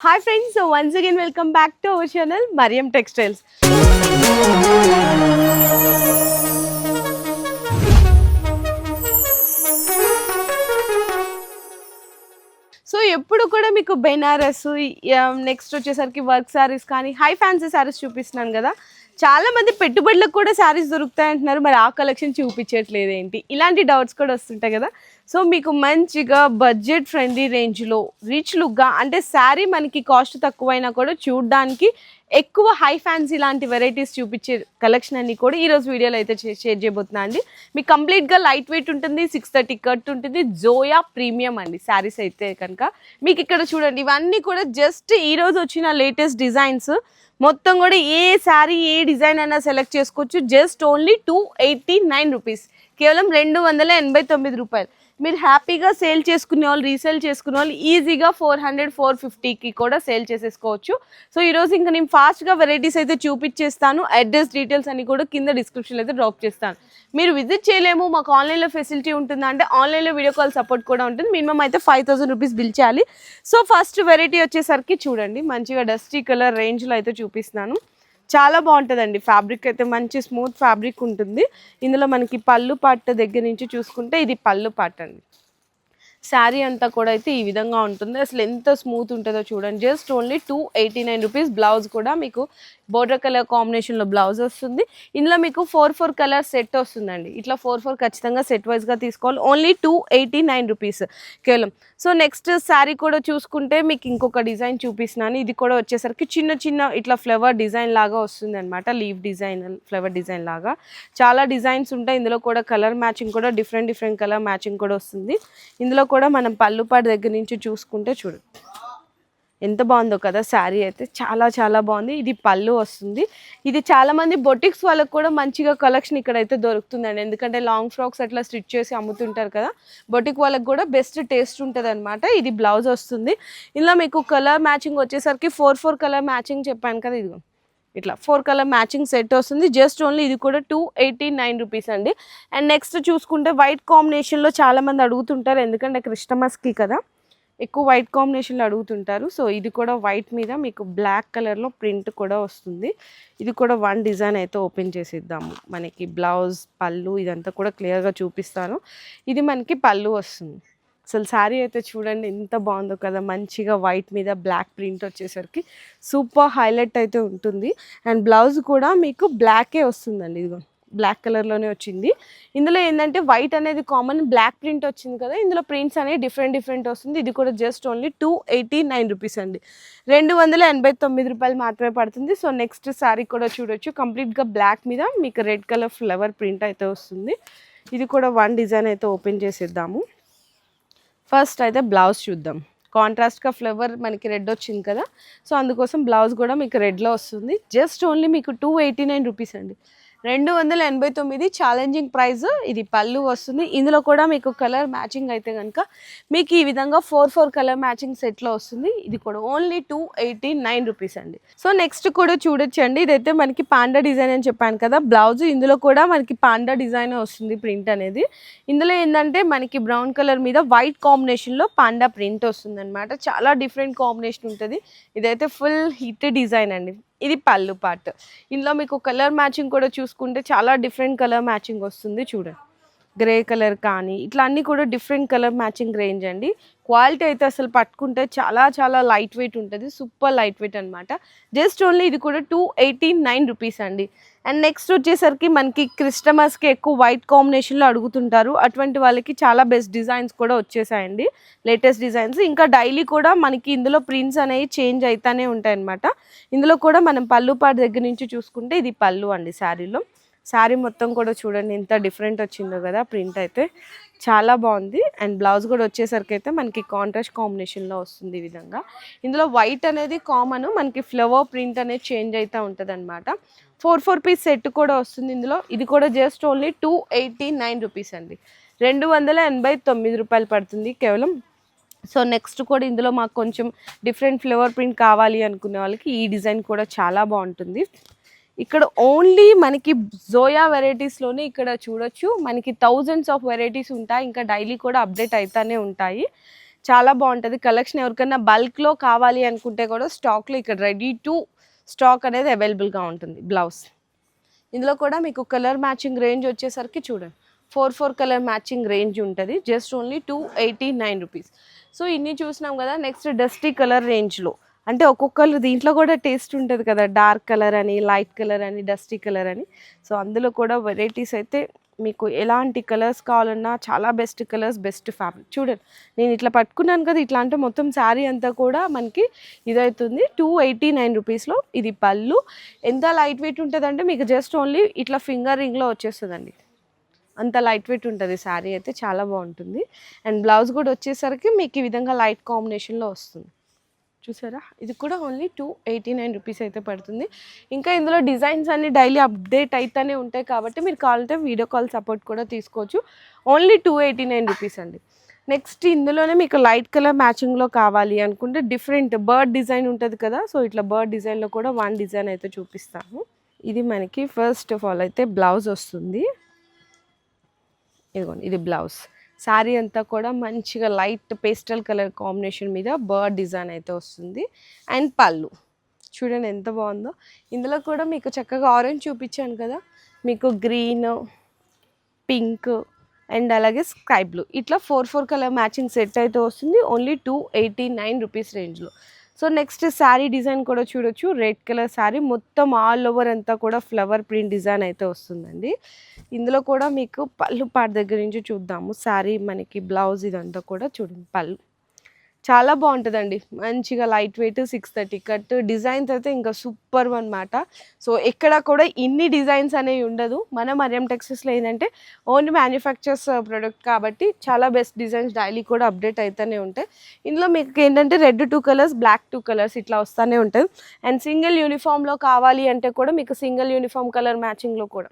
Hi friends, so once again welcome back to our channel Mariam Textiles. So ఎప్పుడు కూడా మీకు Banaras next వచ్చేసరికి work saris కానీ హై ఫ్యాన్సీ శారీస్ చూపిస్తున్నాను కదా. చాలా మంది పెట్టుబడులకు కూడా శారీస్ దొరుకుతాయి అంటున్నారు, మరి ఆ కలెక్షన్ చూపించట్లేదు ఏంటి, ఇలాంటి డౌట్స్ కూడా వస్తుంటాయి కదా. సో మీకు మంచిగా బడ్జెట్ ఫ్రెండ్లీ రేంజ్లో రిచ్ లుక్గా, అంటే శారీ మనకి కాస్ట్ తక్కువైనా కూడా చూడడానికి ఎక్కువ హై ఫ్యాన్సీ లాంటి వెరైటీస్ చూపించే కలెక్షన్ అన్ని కూడా ఈరోజు వీడియోలో అయితే షేర్ చేయబోతున్నా అండి. మీకు కంప్లీట్గా లైట్ వెయిట్ ఉంటుంది, 630 కట్ ఉంటుంది, జోయా ప్రీమియం అండి శారీస్ అయితే కనుక. మీకు ఇక్కడ చూడండి, ఇవన్నీ కూడా జస్ట్ ఈరోజు వచ్చిన లేటెస్ట్ డిజైన్స్. మొత్తం కూడా ఏ శారీ ఏ డిజైన్ అయినా సెలెక్ట్ చేసుకోవచ్చు. జస్ట్ ఓన్లీ 289 రూపీస్, కేవలం 289 రూపాయలు. మీరు హ్యాపీగా సేల్ చేసుకునే వాళ్ళు, రీసేల్ చేసుకునే వాళ్ళు ఈజీగా 400 450కి కూడా సేల్ చేసేసుకోవచ్చు. సో ఈరోజు ఇంకా నేను ఫాస్ట్గా వెరైటీస్ అయితే చూపించేస్తాను. అడ్రస్ డీటెయిల్స్ అన్ని కూడా కింద డిస్క్రిప్షన్లో అయితే డ్రాప్ చేస్తాను. మీరు విజిట్ చేయలేము, మాకు ఆన్లైన్లో ఫెసిలిటీ ఉంటుందా అంటే ఆన్లైన్లో వీడియో కాల్ సపోర్ట్ కూడా ఉంటుంది. మినిమం అయితే 5000 రూపీస్ బిల్ చేయాలి. సో ఫస్ట్ వెరైటీ వచ్చేసరికి చూడండి, మంచిగా డస్టీ కలర్ రేంజ్లో అయితే చూపిస్తున్నాను. చాలా బాగుంటుందండి. ఫ్యాబ్రిక్ అయితే మంచి స్మూత్ ఫ్యాబ్రిక్ ఉంటుంది. ఇందులో మనకి పళ్ళు పాట దగ్గర నుంచి చూసుకుంటే ఇది పళ్ళు పాట అండి. శారీ అంతా కూడా అయితే ఈ విధంగా ఉంటుంది. అసలు ఎంత స్మూత్ ఉంటుందో చూడండి. Just only 289 rupees. బ్లౌజ్ కూడా మీకు బోర్డర్ కలర్ కాంబినేషన్లో బ్లౌజ్ వస్తుంది. ఇందులో మీకు 4 కలర్ సెట్ వస్తుందండి. ఇట్లా 4 ఖచ్చితంగా సెట్ వైజ్గా తీసుకోవాలి. ఓన్లీ 289 రూపీస్ కేవలం. సో నెక్స్ట్ శారీ కూడా చూసుకుంటే మీకు ఇంకొక డిజైన్ చూపిస్తున్నాను. ఇది కూడా వచ్చేసరికి చిన్న చిన్న ఇట్లా ఫ్లవర్ డిజైన్ లాగా వస్తుంది అనమాట. లీవ్ డిజైన్, ఫ్లవర్ డిజైన్ లాగా చాలా డిజైన్స్ ఉంటాయి. ఇందులో కూడా కలర్ మ్యాచింగ్ కూడా డిఫరెంట్ కలర్ మ్యాచింగ్ కూడా వస్తుంది. ఇందులో కూడా మనం పళ్ళుపాటు దగ్గర నుంచి చూసుకుంటే చూడు ఎంత బాగుందో కదా. శారీ అయితే చాలా బాగుంది. ఇది పళ్ళు వస్తుంది. ఇది చాలామంది బొటిక్స్ వాళ్ళకి కూడా మంచిగా కలెక్షన్ ఇక్కడైతే దొరుకుతుందండి. ఎందుకంటే లాంగ్ ఫ్రాక్స్ అట్లా స్టిచ్ చేసి అమ్ముతుంటారు కదా, బొటిక్ వాళ్ళకి కూడా బెస్ట్ టేస్ట్ ఉంటుంది అనమాట. ఇది బ్లౌజ్ వస్తుంది. ఇందులో మీకు కలర్ మ్యాచింగ్ వచ్చేసరికి 4 కలర్ మ్యాచింగ్ చెప్పాను కదా, ఇదిగో ఇట్లా 4 కలర్ మ్యాచింగ్ సెట్ వస్తుంది. జస్ట్ ఓన్లీ ఇది కూడా 289 రూపీస్ అండి. అండ్ నెక్స్ట్ చూసుకుంటే వైట్ కాంబినేషన్లో చాలామంది అడుగుతుంటారు, ఎందుకంటే క్రిస్టమస్కి కదా ఎక్కువ వైట్ కాంబినేషన్లో అడుగుతుంటారు. సో ఇది కూడా వైట్ మీద మీకు బ్లాక్ కలర్లో ప్రింట్ కూడా వస్తుంది. ఇది కూడా వన్ డిజైన్ అయితే ఓపెన్ చేసిద్దాము. మనకి బ్లౌజ్, పళ్ళు ఇదంతా కూడా క్లియర్గా చూపిస్తాను. ఇది మనకి పళ్ళు వస్తుంది. అసలు శారీ అయితే చూడండి ఎంత బాగుందో కదా. మంచిగా వైట్ మీద బ్లాక్ ప్రింట్ వచ్చేసరికి సూపర్ హైలైట్ అయితే ఉంటుంది. అండ్ బ్లౌజ్ కూడా మీకు బ్లాకే వస్తుందండి. ఇదిగో బ్లాక్ కలర్లోనే వచ్చింది. ఇందులో ఏంటంటే వైట్ అనేది కామన్, బ్లాక్ ప్రింట్ వచ్చింది కదా, ఇందులో ప్రింట్స్ అనేవి డిఫరెంట్ వస్తుంది. ఇది కూడా జస్ట్ ఓన్లీ 289 రూపీస్ అండి. 289 రూపాయలు మాత్రమే పడుతుంది. సో నెక్స్ట్ శారీ కూడా చూడొచ్చు. కంప్లీట్గా బ్లాక్ మీద మీకు రెడ్ కలర్ ఫ్లవర్ ప్రింట్ అయితే వస్తుంది. ఇది కూడా వన్ డిజైన్ అయితే ఓపెన్ చేసేద్దాము. ఫస్ట్ అయితే బ్లౌజ్ చూద్దాం. కాంట్రాస్ట్గా ఫ్లవర్ మనకి రెడ్ వచ్చింది కదా, సో అందుకోసం బ్లౌజ్ కూడా మీకు రెడ్లో వస్తుంది. జస్ట్ ఓన్లీ మీకు 289 రూపీస్ అండి. 289 ఛాలెంజింగ్ ప్రైస్. ఇది పళ్ళు వస్తుంది. ఇందులో కూడా మీకు కలర్ మ్యాచింగ్ అయితే కనుక మీకు ఈ విధంగా 4 కలర్ మ్యాచింగ్ సెట్లో వస్తుంది. ఇది కూడా ఓన్లీ 289 రూపీస్ అండి. సో నెక్స్ట్ కూడా చూడొచ్చండి. ఇదైతే మనకి పాండా డిజైన్ అని చెప్పాను కదా, బ్లౌజ్ ఇందులో కూడా మనకి పాండా డిజైన్ వస్తుంది. ప్రింట్ అనేది ఇందులో ఏంటంటే మనకి బ్రౌన్ కలర్ మీద వైట్ కాంబినేషన్లో పాండా ప్రింట్ వస్తుంది అనమాట. చాలా డిఫరెంట్ కాంబినేషన్ ఉంటుంది. ఇదైతే ఫుల్ హిట్ డిజైన్ అండి. ఇది పళ్ళు పార్ట్. ఇందులో మీకు కలర్ మ్యాచింగ్ కూడా చూసుకుంటే చాలా డిఫరెంట్ కలర్ మ్యాచింగ్ వస్తుంది. చూడండి, గ్రే కలర్ కానీ ఇట్లా అన్నీ కూడా డిఫరెంట్ కలర్ మ్యాచింగ్ రేంజ్ అండి. క్వాలిటీ అయితే అసలు పట్టుకుంటే చాలా లైట్ వెయిట్ ఉంటుంది. సూపర్ లైట్ వెయిట్ అనమాట. జస్ట్ ఓన్లీ ఇది కూడా 289 రూపీస్ అండి. అండ్ నెక్స్ట్ వచ్చేసరికి మనకి క్రిస్టమస్కి ఎక్కువ వైట్ కాంబినేషన్లో అడుగుతుంటారు. అటువంటి వాళ్ళకి చాలా బెస్ట్ డిజైన్స్ కూడా వచ్చేసాయండి, లేటెస్ట్ డిజైన్స్. ఇంకా డైలీ కూడా మనకి ఇందులో ప్రింట్స్ అనేవి చేంజ్ అవుతానే ఉంటాయి అనమాట. ఇందులో కూడా మనం పళ్ళు పాటు దగ్గర నుంచి చూసుకుంటే ఇది పళ్ళు అండి. శారీలో శారీ మొత్తం కూడా చూడండి ఎంత డిఫరెంట్ వచ్చిందో కదా. ప్రింట్ అయితే చాలా బాగుంది. అండ్ బ్లౌజ్ కూడా వచ్చేసరికి అయితే మనకి కాంట్రాస్ట్ కాంబినేషన్లో వస్తుంది ఈ విధంగా. ఇందులో వైట్ అనేది కామన్, మనకి ఫ్లవర్ ప్రింట్ అనేది చేంజ్ అవుతూ ఉంటుంది అనమాట. 4 పీస్ సెట్ కూడా వస్తుంది ఇందులో. ఇది కూడా జస్ట్ ఓన్లీ 289 రూపీస్ అండి. 289 రూపాయలు పడుతుంది కేవలం. సో నెక్స్ట్ కూడా ఇందులో మాకు కొంచెం డిఫరెంట్ ఫ్లవర్ ప్రింట్ కావాలి అనుకునే వాళ్ళకి ఈ డిజైన్ కూడా చాలా బాగుంటుంది. ఇక్కడ ఓన్లీ మనకి జోయా వెరైటీస్లోనే ఇక్కడ చూడొచ్చు మనకి థౌజండ్స్ ఆఫ్ వెరైటీస్ ఉంటాయి. ఇంకా డైలీ కూడా అప్డేట్ అవుతానే ఉంటాయి. చాలా బాగుంటుంది కలెక్షన్. ఎవరికైనా బల్క్లో కావాలి అనుకుంటే కూడా స్టాక్లో ఇక్కడ రెడీ టు స్టాక్ అనేది అవైలబుల్గా ఉంటుంది. బ్లౌజ్ ఇందులో కూడా మీకు కలర్ మ్యాచింగ్ రేంజ్ వచ్చేసరికి చూడండి 4 కలర్ మ్యాచింగ్ రేంజ్ ఉంటుంది. Just only 289 rupees. సో ఇన్ని చూసినాం కదా. నెక్స్ట్ డస్టీ కలర్ రేంజ్లో, అంటే ఒక్కొక్కరు దీంట్లో కూడా టేస్ట్ ఉంటుంది కదా, డార్క్ కలర్ అని, లైట్ కలర్ అని, డస్టీ కలర్ అని. సో అందులో కూడా వెరైటీస్ అయితే మీకు ఎలాంటి కలర్స్ కావాలన్నా చాలా బెస్ట్ కలర్స్, బెస్ట్ ఫ్యాబ్రిక్. చూడండి నేను ఇట్లా పట్టుకున్నాను కదా, ఇట్లా అంటే మొత్తం శారీ అంతా కూడా మనకి ఇదవుతుంది 289 రూపీస్లో. ఇది పళ్ళు. ఎంత లైట్ వెయిట్ ఉంటుందంటే మీకు జస్ట్ ఓన్లీ ఇట్లా ఫింగర్ రింగ్లో వచ్చేస్తుందండి, అంత లైట్ వెయిట్ ఉంటుంది శారీ అయితే, చాలా బాగుంటుంది. అండ్ బ్లౌజ్ కూడా వచ్చేసరికి మీకు ఈ విధంగా లైట్ కాంబినేషన్లో వస్తుంది. చూసారా, ఇది కూడా ఓన్లీ 289 రూపీస్ అయితే పడుతుంది. ఇంకా ఇందులో డిజైన్స్ అన్ని డైలీ అప్డేట్ అయితేనే ఉంటాయి కాబట్టి మీరు కావాలంటే వీడియో కాల్ సపోర్ట్ కూడా తీసుకోవచ్చు. ఓన్లీ 289 రూపీస్ అండి. నెక్స్ట్ ఇందులోనే మీకు లైట్ కలర్ మ్యాచింగ్లో కావాలి అనుకుంటే డిఫరెంట్ బర్డ్ డిజైన్ ఉంటుంది కదా, సో ఇట్లా బర్డ్ డిజైన్లో కూడా వన్ డిజైన్ అయితే చూపిస్తాను. ఇది మనకి ఫస్ట్ ఆఫ్ ఆల్ అయితే బ్లౌజ్ వస్తుంది. ఇదిగోండి, ఇది బ్లౌజ్. శారీ అంతా కూడా మంచిగా లైట్ పేస్టల్ కలర్ కాంబినేషన్ మీద బర్డ్ డిజైన్ అయితే వస్తుంది. అండ్ పళ్ళు చూడండి ఎంత బాగుందో. ఇందులో కూడా మీకు చక్కగా ఆరెంజ్ చూపించాను కదా, మీకు గ్రీన్, పింక్ అండ్ అలాగే స్కై బ్లూ ఇట్లా 4 కలర్ మ్యాచింగ్ సెట్ అయితే వస్తుంది. ఓన్లీ 289 రూపీస్ రేంజ్లో. సో నెక్స్ట్ శారీ డిజైన్ కూడా చూడొచ్చు. రెడ్ కలర్ శారీ, మొత్తం ఆల్ ఓవర్ అంతా కూడా ఫ్లవర్ ప్రింట్ డిజైన్ అయితే వస్తుందండి. ఇందులో కూడా మీకు పళ్ళు పాట దగ్గర నుంచి చూద్దాము. శారీ మనకి బ్లౌజ్ ఇదంతా కూడా చూడండి, పళ్ళు చాలా బాగుంటుందండి. మంచిగా లైట్ వెయిట్ 630 కట్ డిజైన్స్ అయితే ఇంకా సూపర్ అనమాట. సో ఎక్కడ కూడా ఇన్ని డిజైన్స్ అనేవి ఉండదు. మన మరియం టెక్స్టైల్స్లో ఏంటంటే ఓన్లీ మ్యానుఫ్యాక్చర్స్ ప్రొడక్ట్ కాబట్టి చాలా బెస్ట్ డిజైన్స్ డైలీ కూడా అప్డేట్ అవుతూనే ఉంటాయి. ఇందులో మీకు ఏంటంటే రెడ్ 2 కలర్స్, బ్లాక్ 2 కలర్స్ ఇట్లా వస్తూనే ఉంటుంది. అండ్ సింగిల్ యూనిఫామ్లో కావాలి అంటే కూడా మీకు సింగిల్ యూనిఫామ్ కలర్ మ్యాచింగ్లో కూడా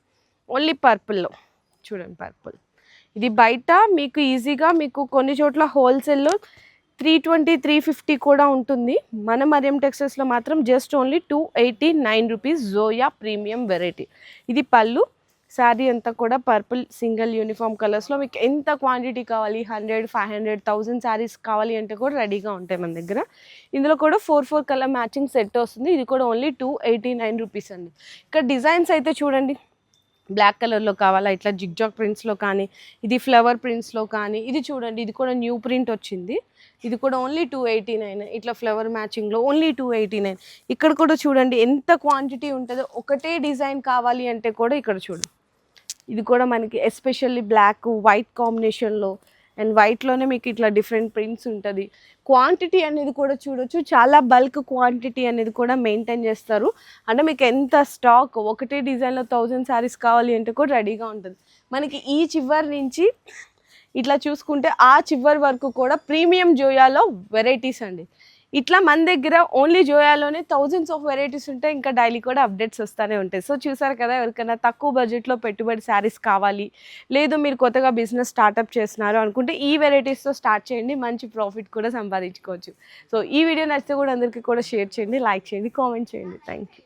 ఓన్లీ పర్పుల్లో చూడండి, పర్పుల్. ఇది బయట మీకు ఈజీగా మీకు కొన్ని చోట్ల హోల్సేల్లో 320, 350 కూడా ఉంటుంది. మన మరియం టెక్స్టైల్స్లో మాత్రం just only 289 rupees. Zoya premium variety. ఇది పళ్ళు. శారీ అంతా కూడా పర్పుల్ సింగిల్ యూనిఫామ్ కలర్స్లో మీకు ఎంత క్వాంటిటీ కావాలి, 100, 500, 1000 శారీస్ కావాలి అంటే కూడా రెడీగా ఉంటాయి మన దగ్గర. ఇందులో కూడా 4 కలర్ మ్యాచింగ్ సెట్ వస్తుంది. ఇది కూడా ఓన్లీ 289 రూపీస్ అండి. ఇక్కడ డిజైన్స్ అయితే చూడండి, బ్లాక్ కలర్లో కావాలా, ఇట్లా జిగ్జాగ్ ప్రింట్స్లో కానీ, ఇది ఫ్లవర్ ప్రింట్స్లో కానీ, ఇది చూడండి ఇది కూడా న్యూ ప్రింట్ వచ్చింది. ఇది కూడా ఓన్లీ 289. ఇట్లా ఫ్లవర్ మ్యాచింగ్లో ఓన్లీ 289. ఇక్కడ కూడా చూడండి ఎంత క్వాంటిటీ ఉంటుందో. ఒకటే డిజైన్ కావాలి అంటే కూడా ఇక్కడ చూడండి, ఇది కూడా మనకి ఎస్పెషల్లీ బ్లాక్ వైట్ కాంబినేషన్లో అండ్ వైట్లోనే మీకు ఇట్లా డిఫరెంట్ ప్రింట్స్ ఉంటుంది. క్వాంటిటీ అనేది కూడా చూడొచ్చు, చాలా బల్క్ క్వాంటిటీ అనేది కూడా మెయింటైన్ చేస్తారు. అంటే మీకు ఎంత స్టాక్ ఒకటే డిజైన్లో 1000 శారీస్ కావాలి అంటే కూడా రెడీగా ఉంటుంది. మనకి ఈ చివరి నుంచి ఇట్లా చూసుకుంటే ఆ చివరి వరకు కూడా ప్రీమియం జోయాలో వెరైటీస్ అండి. ఇట్లా మన దగ్గర ఓన్లీ జోయాలోనే థౌజండ్స్ ఆఫ్ వెరైటీస్ ఉంటాయి. ఇంకా డైలీ కూడా అప్డేట్స్ వస్తూనే ఉంటాయి. సో చూసారు కదా, ఎవరికైనా తక్కువ బడ్జెట్లో పెట్టుబడి శారీస్ కావాలి, లేదు మీరు కొత్తగా బిజినెస్ స్టార్ట్అప్ చేస్తున్నారు అనుకుంటే ఈ వెరైటీస్తో స్టార్ట్ చేయండి, మంచి ప్రాఫిట్ కూడా సంపాదించుకోవచ్చు. సో ఈ వీడియో నచ్చితే కూడా అందరికీ కూడా షేర్ చేయండి, లైక్ చేయండి, కామెంట్ చేయండి. Thank you.